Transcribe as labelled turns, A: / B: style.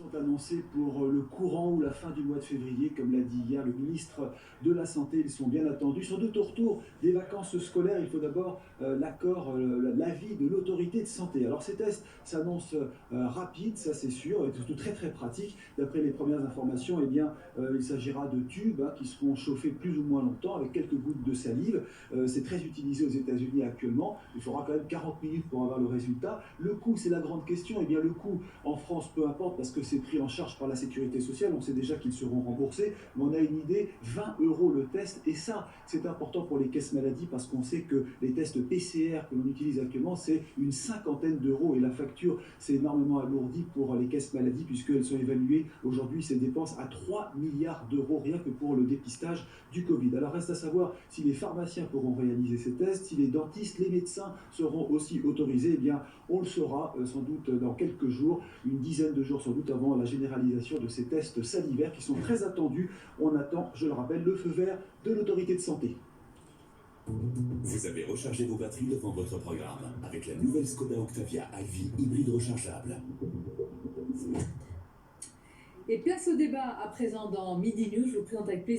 A: Sont annoncés pour le courant ou la fin du mois de février, comme l'a dit hier le ministre de la Santé. Ils sont bien attendus. Sont de retour des vacances scolaires. Il faut d'abord l'avis de l'autorité de santé. Alors ces tests s'annoncent rapides, ça c'est sûr, et surtout très très pratiques. D'après les premières informations, eh bien, il s'agira de tubes qui seront chauffés plus ou moins longtemps avec quelques gouttes de salive. C'est très utilisé aux États-Unis actuellement. Il faudra quand même 40 minutes pour avoir le résultat. Le coût, c'est la grande question. Eh bien, le coût en France, peu importe, parce que c'est pris en charge par la sécurité sociale, on sait déjà qu'ils seront remboursés, mais on a une idée, 20 € le test, et ça, c'est important pour les caisses maladie, parce qu'on sait que les tests PCR que l'on utilise actuellement, c'est une cinquantaine d'euros, et la facture s'est énormément alourdie pour les caisses maladie, puisqu'elles sont évaluées aujourd'hui, ces dépenses, à 3 milliards d'euros, rien que pour le dépistage du Covid. Alors reste à savoir si les pharmaciens pourront réaliser ces tests, si les dentistes, les médecins seront aussi autorisés. Eh bien, on le saura sans doute dans quelques jours, une dizaine de jours sans doute avant la généralisation de ces tests salivaires qui sont très attendus. On attend, je le rappelle, le feu vert de l'autorité de santé.
B: Vous avez rechargé vos batteries devant votre programme avec la nouvelle Skoda Octavia i-Vie hybride rechargeable.
C: Et place au débat à présent dans Midi News. Je vous présente avec plaisir